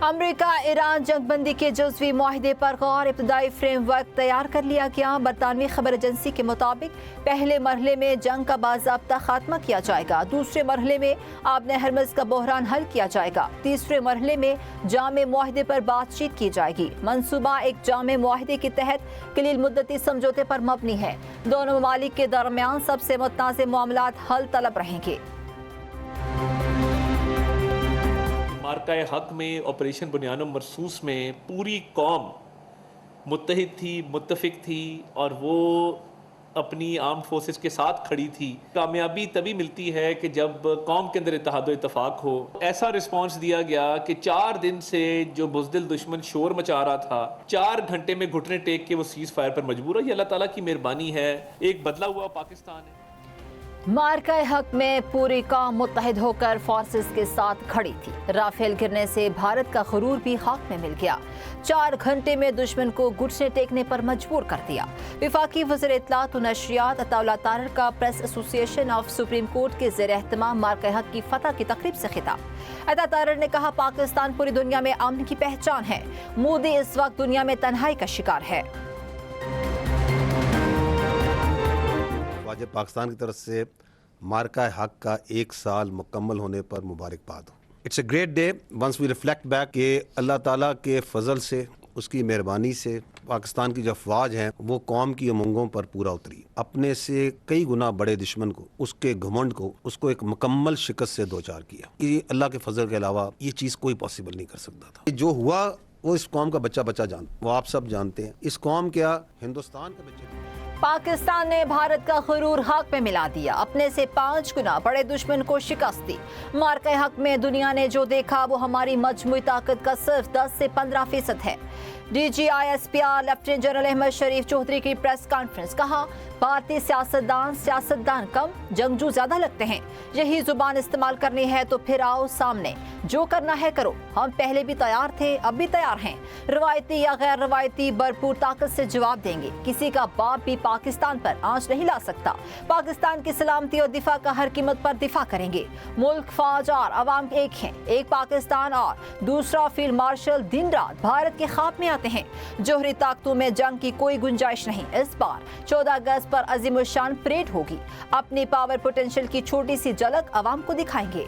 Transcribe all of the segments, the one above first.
अमरीका Iran जंगबंदी के जज़वी मुआहदे पर गौर। इब्तदाई फ्रेमवर्क तैयार कर लिया गया। बरतानवी खबर एजेंसी के मुताबिक पहले मरहले में जंग का बाज़ाब्ता खात्मा किया जाएगा। दूसरे मरहले में आबने हरमज़ का बहरान हल किया जाएगा। तीसरे मरहले में जामे मुआहदे पर बातचीत की जाएगी। मंसूबा एक जामे मुआहदे के तहत कलील मुद्दती समझौते पर मबनी है। दोनों ममालिक के दरमियान सबसे मुतनाज़ मामलात हल तलब रहेंगे। मार्का हक में ऑपरेशन बुनियानो मरसूस में पूरी कौम मुत्तहिद थी, मुत्तफिक थी और वो अपनी आर्म फोर्सेस के साथ खड़ी थी। कामयाबी तभी मिलती है कि जब कौम के अंदर इत्तेहाद व इत्तफाक हो। ऐसा रिस्पांस दिया गया कि 4 दिन से जो बुज़दिल दुश्मन शोर मचा रहा था, 4 घंटे में घुटने टेक के वो सीज़ फायर पर मजबूर है। ये अल्लाह ताला की मेहरबानी है। एक बदला हुआ पाकिस्तान है। मार्का हक में पूरी कौम मुत्तहिद होकर फोर्सेस के साथ खड़ी थी। राफेल गिरने से भारत का गुरूर भी खाक में मिल गया। 4 घंटे में दुश्मन को घुटने टेकने पर मजबूर कर दिया। वफाकी वज़ीर इत्तलात व नशरियात अताउल्लाह तारर का press association of supreme court के ज़ेर एहतमाम मार्का हक की फतह की तकरीब से खिताब। अता तारर ने कहा, पाकिस्तान पूरी दुनिया में अमन की पहचान है। मोदी इस वक्त दुनिया में तन्हाई का शिकार है। पाकिस्तान की तरफ से मार्का हक का 1 साल मुकम्मल होने पर मुबारकबाद हो। It's a great day once we reflect back कि अल्लाह ताला के फजल से, उसकी मेहरबानी से पाकिस्तान की जो अफवाज हैं वो कौम की उमंगों पर पूरा उतरी। अपने से कई गुना बड़े दुश्मन को, उसके घमंड को, उसको एक मुकम्मल शिकस्त से दो चार किया। कि अल्लाह के फजल के अलावा ये चीज़ कोई पॉसिबल नहीं कर सकता था। जो हुआ वो इस कौम का बच्चा जानता, वो आप सब जानते हैं। इस कौम क्या हिंदुस्तान के बच्चे। पाकिस्तान ने भारत का गुरूर हक में मिला दिया। अपने से 5 गुना बड़े दुश्मन को शिकस्त दी। मार्का हक में दुनिया ने जो देखा वो हमारी मजमूई ताकत का सिर्फ 10 से 15% है। DGISPR लेफ्टिनेंट जनरल अहमद शरीफ चौधरी की प्रेस कॉन्फ्रेंस। कहा, भारतीय सियासतदान कम, जंगजू ज्यादा लगते हैं। यही जुबान इस्तेमाल करनी है तो फिर आओ सामने, जो करना है करो। हम पहले भी तैयार थे, अब भी तैयार हैं। रवायती या गैर रवायती भरपूर ताकत से जवाब देंगे। किसी का बाप भी पाकिस्तान पर आंच नहीं ला सकता। पाकिस्तान की सलामती और दिफा का हर कीमत पर दिफा करेंगे। मुल्क, फौज और अवाम एक हैं। एक पाकिस्तान और दूसरा फील्ड मार्शल दिन रात भारत के ख्वाब में आते हैं। जोहरी ताकतों में जंग की कोई गुंजाइश नहीं। इस बार 14 अगस्त पर अजीमुशान परेड होगी। अपनी पावर पोटेंशियल की छोटी सी झलक अवाम को दिखाएंगे।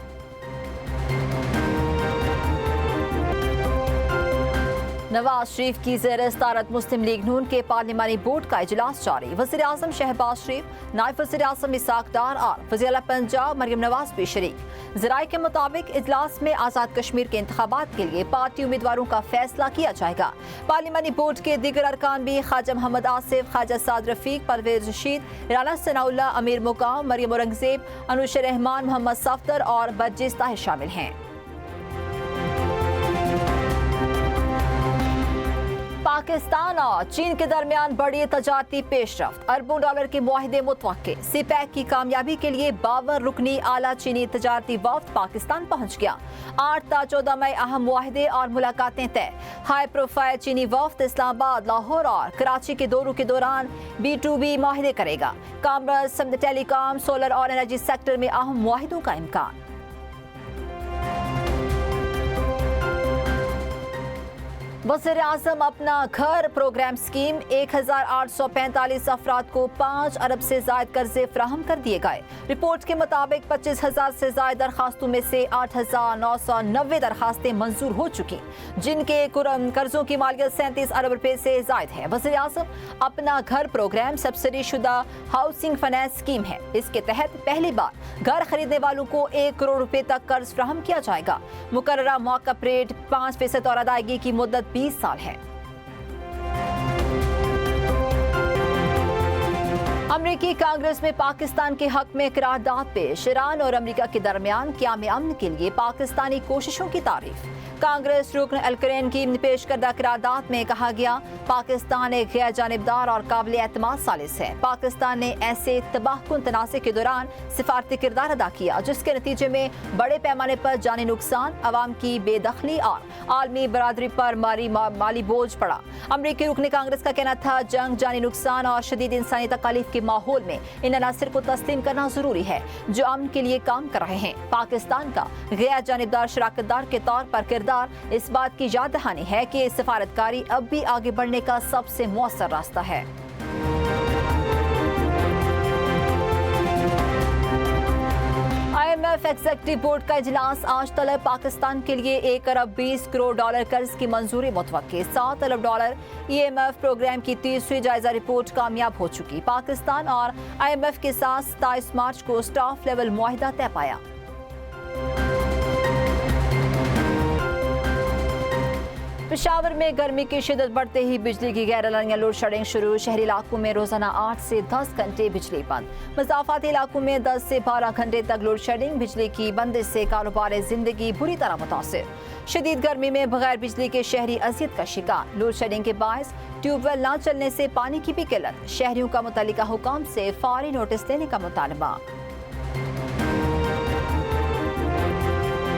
नवाज शरीफ की ज़ेर सदारत मुस्लिम लीग नून के पार्लिमानी बोर्ड का इजलास जारी। वज़ीर आज़म शहबाज शरीफ, नायब वज़ीर आज़म इसाक डार और वज़ीर आला पंजाब मरियम नवाज भी शरीक। ज़राए के मुताबिक इजलास में आज़ाद कश्मीर के इंतखाबात के लिए पार्टी उम्मीदवारों का फैसला किया जाएगा। पार्लिमानी बोर्ड के दीगर अरकान भी ख्वाजा मोहम्मद आसिफ, ख्वाजा साद रफीक, परवेज रशीद, राना सनाउल्लाह, अमीर मुकाम, मरियम औरंगजेब, अनुशर रहमान, मोहम्मद सफ्दर और बर्जिस ताहिर शामिल हैं। पाकिस्तान और चीन के दरमियान बड़ी तजारती पेशरफ्त। अरबों डॉलर के मुआहदे मुतवक्के। सीपैक की कामयाबी के लिए 52 रुकनी आला चीनी तजारती वफ्द पाकिस्तान पहुंच गया। 8 ता 14 मई अहम मुआहदे और मुलाकातें तय। हाई प्रोफाइल चीनी वफ्द इस्लामाबाद, लाहौर और कराची के दौरों के दौरान B2B मुआहदे करेगा। कॉमर्स, टेलीकॉम, सोलर और एनर्जी सेक्टर में अहम मुआहदों का इम्कान। वज़ीर आज़म अपना घर प्रोग्राम स्कीम 1845 अफराद को 5 अरब से ज़ायद कर्जे फराहम कर दिए गए। रिपोर्ट के मुताबिक 25,000 से ज़ायद दरखास्तों में से 8,990 दरखास्तें मंजूर हो चुकी, जिनके कर्जों की मालियत 37 अरब रुपए से ज़ायद है। वज़ीर आज़म अपना घर प्रोग्राम सब्सिडी शुदा हाउसिंग फाइनेंस स्कीम है। इसके तहत पहली बार घर खरीदने वालों को 1 करोड़ रुपए तक कर्ज फराहम किया जाएगा। मुकर्ररा मौक़िफ़ रेट 5% और अदायगी की मुद्दत 20 साल है। अमरीकी कांग्रेस में पाकिस्तान के हक में करारदाद पेश। ईरान और अमरीका के दरमियान क़याम अमन के लिए पाकिस्तानी कोशिशों की तारीफ। कांग्रेस रुकन अलकरैन की पेश करदा करारदाद में कहा गया, पाकिस्तान एक गैर जानिबदार और काबिल एतमाद सालिस है। पाकिस्तान ने ऐसे तबाहकुन तनाज़े के दौरान सिफारती किरदार अदा किया, जिसके नतीजे में बड़े पैमाने पर जानी नुकसान, अवाम की बेदखली और आलमी बरादरी पर माली बोझ पड़ा। अमरीकी रुकन कांग्रेस का कहना था, जंग, जानी नुकसान और शदीद इंसानी तकालीफ के माहौल में इन अनासर को तस्लीम करना जरूरी है जो अमन के लिए काम कर रहे हैं। पाकिस्तान का गैर जानिबदार शराकतदार के तौर पर किरदार इस बात की याद दहानी है कि सफारतकारी अब भी आगे बढ़ने का सबसे मौसर रास्ता है। IMF एग्जीक्यूटिव बोर्ड का इजलास आज तलब पाकिस्तान के लिए 1 अरब 20 करोड़ डॉलर कर्ज की मंजूरी मुतवक्की। 7 अरब डॉलर EMF प्रोग्राम की तीसरी जायजा रिपोर्ट कामयाब हो चुकी। पाकिस्तान और IMF के साथ 27 मार्च को स्टाफ लेवल मुआहिदा तय पाया। पेशावर में गर्मी की शिद्दत बढ़ते ही बिजली की गैरलानिया लोड शेडिंग शुरू। शहरी इलाकों में रोजाना 8 से 10 घंटे बिजली बंद। मज़ाफ़ाती इलाकों में 10 से 12 घंटे तक लोड शेडिंग। बिजली की बंदिश से कारोबार जिंदगी बुरी तरह मुतासिर। शदीद गर्मी में बगैर बिजली के शहरी अजियत का शिकार। लोड शेडिंग के बायस ट्यूबवेल न चलने से पानी की भी किल्लत। शहरियों का मुतल्लिका हुकाम से फौरी नोटिस देने का मुतालबा।